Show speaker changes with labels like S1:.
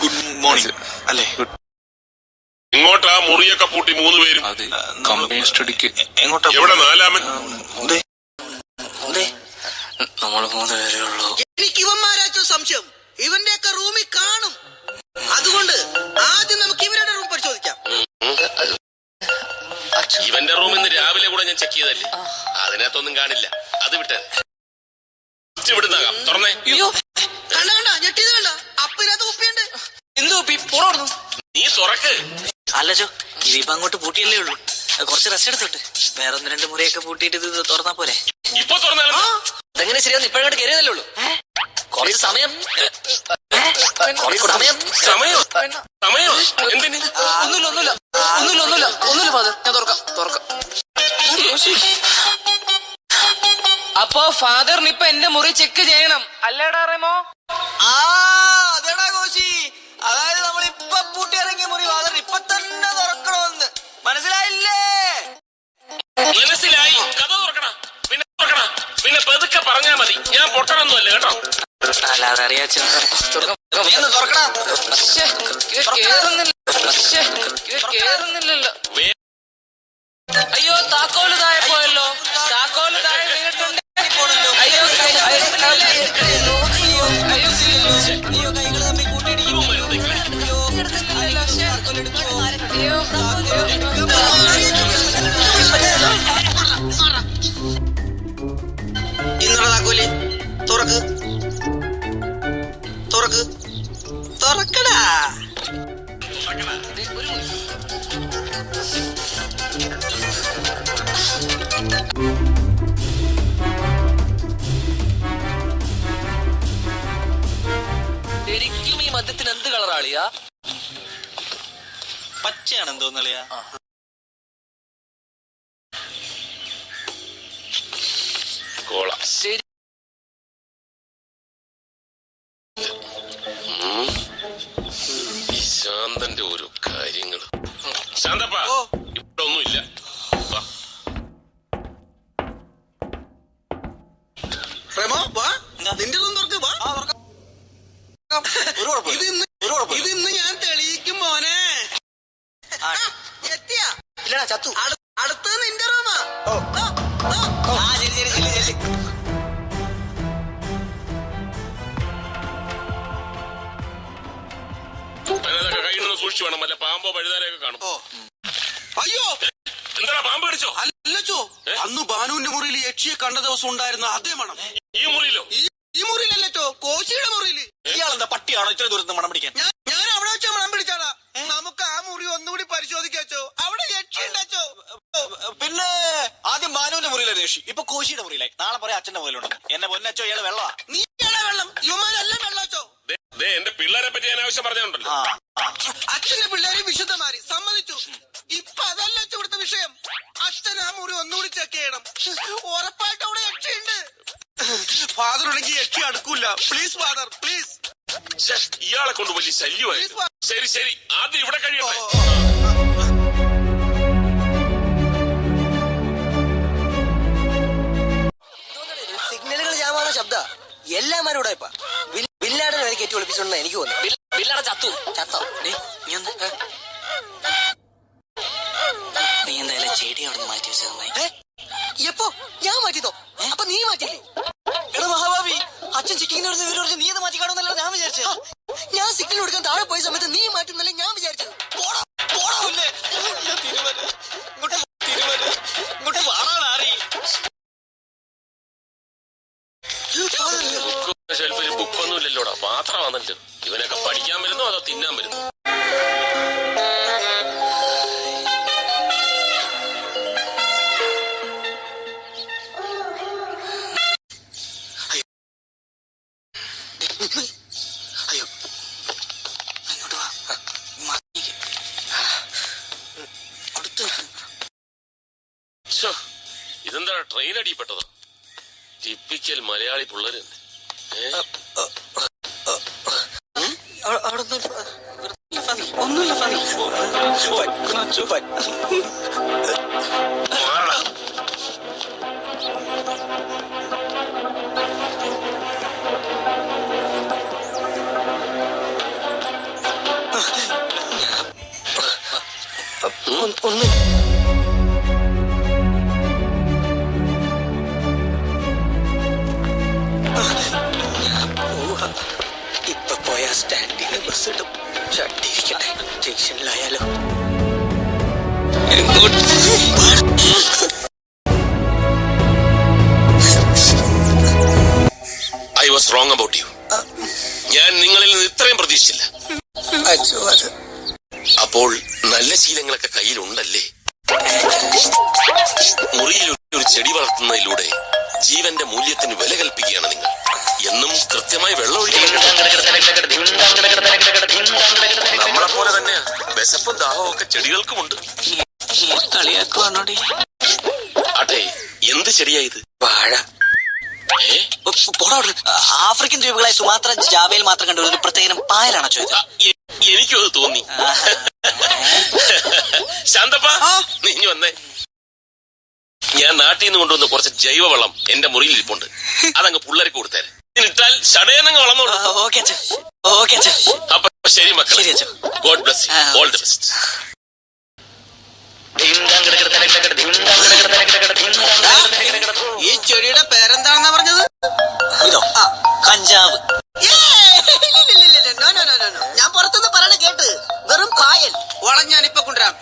S1: Good morning അല്ലേ?
S2: ഇങ്ങോട്ടാ മുറിയൊക്കെ പൂട്ടി 3 പേരും.
S1: കമ്പനി സ്റ്റഡിക്ക്
S2: എങ്ങോട്ടാ? എവിടെ നാലാമൻ?
S1: നമ്മൾ 3 പേരേ ഉള്ളൂ.
S3: എനിക്ക് ഇവന്മാരാച്ചോ സംശയം. ഇവന്റെയൊക്കെ റൂമിൽ കാണും. അതുകൊണ്ട് ആദ്യം നമുക്ക് ഇവരുടെ റൂം പരിശോധിക്കാം.
S2: ഇവന്റെ റൂമിൽ നിന്ന് രാവിലെ കൂടെ ഞാൻ ചെക്ക് ചെയ്തല്ലേ, അതിനകത്തൊന്നും കാണില്ല. അത് വിട്ടേ ഇവിടുന്നാകാം. തുറന്നേ.
S3: കണ്ട കണ്ട ഞെട്ടിയത് കണ്ട. അപ്പിനകത്ത് കുപ്പിയുണ്ട്.
S1: എന്തോ പുറന്നു.
S2: നീ തുറക്ക്.
S4: അല്ലച്ചോ, ഇതിപ്പോ അങ്ങോട്ട് പൂട്ടിയല്ലേ ഉള്ളൂ. കുറച്ച് റെസ്റ്റ് എടുത്തോട്ട് വേറെ 1-2 മുറിയൊക്കെ പൂട്ടിയിട്ട് ഇത് തുറന്നാ പോരെ.
S2: ഇപ്പൊ തുറന്നാലും
S4: അതെങ്ങനെ ശരിയാന്ന് ഇപ്പഴങ്ങോട്ട് കയറിയതല്ലേ ഉള്ളൂ. കുറച്ച് സമയം
S2: എന്തിന്?
S4: ഒന്നുമില്ല ഫാദർ, ഞാൻ തുറക്കാം. അപ്പൊ ഫാദറിന് ഇപ്പൊ എന്റെ മുറി ചെക്ക് ചെയ്യണം അല്ലേടാ റെമോ?
S3: അതേടാ കോശി. അതായത് നമ്മൾ ഇപ്പൊ പൂട്ടിയിറങ്ങിയ മുറി ഫാദർ ഇപ്പൊ തന്നെ തുറക്കണമെന്ന് മനസ്സിലായില്ലേ?
S2: മനസ്സിലായി. കഥ തുറക്കണ പിന്നെ പതുക്കെ പറഞ്ഞാ മതി. ഞാൻ പൊട്ടണൊന്നുമല്ല കേട്ടോ.
S4: അല്ലാതെ അറിയാച്ചോ. കേറുന്നില്ലല്ലോ. അയ്യോ താക്കോല് താഴെ പോയല്ലോ. താക്കോല് താഴെ വീണിട്ടുണ്ട്. അയ്യോ കൈകൾ തമ്മിൽ കൂട്ടിയിടിക്കും.
S3: ഇന്നലെ താക്കോല് തുറക്കടാ.
S4: ശരിക്കും ഈ മദ്യത്തിന് എന്ത് കളറാളിയാ?
S1: പച്ചയാണെന്ന് തോന്നലയാ.
S4: ശരി.
S2: ഈ ശാന്തന്റെ ഓരോ കാര്യങ്ങള്. ശാന്തപ്പാ ഇവിടെ ഒന്നുമില്ല.
S3: റെമോ വാ, നിന്റെ റൂം തുറക്ക്. വാ ഇതിന്ന് ഞാൻ തെളിയിക്കും മോനെ. എത്തിയാ
S4: ഇല്ലടാ ചത്തു.
S3: അടുത്തത് നിന്റെ റൂമാ. ശരി.
S2: അതിനതൊക്കെ കയ്യിൽ സൂക്ഷിച്ചു വേണം. അല്ല പാമ്പോ പഴുതാരൊക്കെ കാണും.
S3: അയ്യോ
S2: എന്താ പാമ്പ് കടിച്ചോ?
S3: അല്ലച്ചോ, അന്ന് ബാനുവിന്റെ മുറിയിൽ യക്ഷിയെ കണ്ട ദിവസം ഉണ്ടായിരുന്ന അതേ മണം
S2: ഈ മുറിയിലോ?
S3: ഈ മുറിയിലല്ലോ, കോശിയുടെ മുറിയില്.
S1: ഇയാളെന്താ പട്ടിയാണോ ഇത്ര ദൂരത്ത് മണം പിടിക്കാൻ?
S3: ഞാൻ അവിടെ വെച്ച മണം പിടിച്ചാടാ. നമുക്ക് ആ മുറി ഒന്നുകൂടി പരിശോധിക്കാച്ചോ. അവിടെ യക്ഷി ഉണ്ടാച്ചോ.
S1: പിന്നെ ആദ്യം ബാനുവിന്റെ മുറിയിലായിരുന്നു യക്ഷി, ഇപ്പൊ കോശിയുടെ മുറിയിലായി. നാളെ പറയാം അച്ഛന്റെ മുറിയിലുണ്ട്. എന്നെ പൊന്നച്ചോ ഇയാള് വെള്ളമാ.
S3: നീയാണോ വെള്ളം? ഇവന്മാരെല്ലാം വെള്ളാച്ചോ.
S2: എന്റെ പിള്ളേരെ പറ്റി ഞാൻ ആവശ്യം പറഞ്ഞുണ്ടല്ലോ.
S3: അച്ഛന്റെ പിള്ളേരെ വിശുദ്ധമാരി സമ്മതിച്ചു. ഇപ്പൊ അതല്ല ഇവിടുത്തെ വിഷയം. അച്ഛൻ ആ മുറി ഒന്നുകൂടി ചെക്ക് ചെയ്യണം. ഉറപ്പായിട്ട് അവിടെ യക്ഷിയുണ്ട്. ഫാദർ ഉണ്ടെങ്കിൽ യക്ഷി അടുക്കൂല. Please father, please.
S2: ഇയാളെ കൊണ്ട് വലിയ ശല്യമായി. ശരി ആദ്യം ഇവിടെ കഴിയട്ടെ.
S3: സിഗ്നലുകൾ ജാമാകുന്ന ശബ്ദ എല്ലാമാരും ഇവിടെ ഇപ്പൊ ബില്ലാടനെ വരെ കയറ്റി ഒളിപ്പിച്ചോണ്ടെന്ന് എനിക്ക് തോന്നുന്നു.
S4: ബില്ലട ചത്തോ? നീ എന്തായാലും ചെടി അവിടെ നിന്ന് മാറ്റി വെച്ചത് നന്നായി.
S3: എപ്പോ ഞാൻ മാറ്റിയതോ? അപ്പൊ നീ മാറ്റിയില്ലേ?
S4: എടാ മഹാഭാവി, അച്ഛൻ ചിക്കിങ്ങിന് വരുന്ന വിവരം നീ അത് മാറ്റി കാണുന്നല്ലോ ഞാൻ വിചാരിച്ചത്.
S3: ഞാൻ സിഗ്നൽ കൊടുക്കാൻ താഴെ പോയ സമയത്ത് നീ മാറ്റുന്നല്ലേ ഞാൻ വിചാരിച്ചത്.
S1: ഇങ്ങോട്ട് വാടാറി.
S2: ഷെൽഫിൽ ബുക്കൊന്നും ഇല്ലല്ലോടാ, പാത്രം വന്നല്ലോ. ഇവനൊക്കെ പഠിക്കാൻ വരുന്നോ അതോ തിന്നാൻ വരുന്നോ? ഇതെന്താ ട്രെയിൻ അടിപ്പെട്ടതോ? ടിപ്പിക്കൽ മലയാളി പിള്ളേര്.
S4: ഒന്നുമില്ല ഫാദർ.
S3: ഒന്ന് ഇപ്പൊ പോയ സ്റ്റാൻഡിന് ബസ് ഇടും. ചട്ടിയിരിക്കട്ടെ, സ്റ്റേഷനിലായാലോ.
S2: I was wrong about you. ഞാൻ നിങ്ങളിൽ നിന്ന് ഇത്രയും പ്രതീക്ഷിച്ചില്ല.
S3: അച്ഛോ, അത്
S2: അപ്പോൾ നല്ല ശീലങ്ങളൊക്കെ കയ്യിലുണ്ടല്ലേ? മുറിയിൽ ഒരു ചെടി വളർത്തുന്നതിലൂടെ ജീവന്റെ മൂല്യത്തിന് വില കൽപ്പിക്കുകയാണ് നിങ്ങൾ. എന്നും കൃത്യമായി വെള്ളം ഒഴിക്കണം. നമ്മളെപ്പോലെ തന്നെയാ വിശപ്പും ദാഹവും ഒക്കെ ചെടികൾക്കുമുണ്ട്.
S4: കളിയാക്കുവാണോടി?
S2: അതെ, എന്ത് ചെടിയായത്?
S3: വാഴ.
S4: പോടാ അവിടുന്ന്. ആഫ്രിക്കൻ ദ്വീപുകളായ സുമാത്ര, ജാവയിൽ മാത്രം കണ്ട ഒരു പ്രത്യേകം പായലാണോ ചോദിച്ചത്?
S2: എനിക്കും അത് തോന്നി. ശാന്തപ്പ, നീ ഇഞ്ഞി വന്നേ. ഞാൻ നാട്ടിൽ നിന്ന് കൊണ്ടുവന്ന കുറച്ച് ജൈവവളം എന്റെ മുറിയിൽ ഇരിപ്പുണ്ട്. അതങ്ങ് പിള്ളേർക്ക് കൊടുത്തേരെ. ഇതിനിട്ടാൽ ചടയനങ്ങ് വളർന്നോളൂ.
S4: ഓക്കെ അച്ഛൻ, ഓക്കെ അച്ഛൻ.
S2: അപ്പൊ ശരി മക്കളെ.
S4: ശരി അച്ഛൻ.
S2: God bless you. All the best.
S3: ഈ ചെടിയുടെ പേരെന്താണെന്നാ പറഞ്ഞത്?
S4: ഇതോ? കഞ്ചാവ്.
S3: ഞാൻ പുറത്തുനിന്ന് പറയണ കേട്ട് വെറും പായൽ. ഞാനിപ്പൊ കൊണ്ടുവരാം.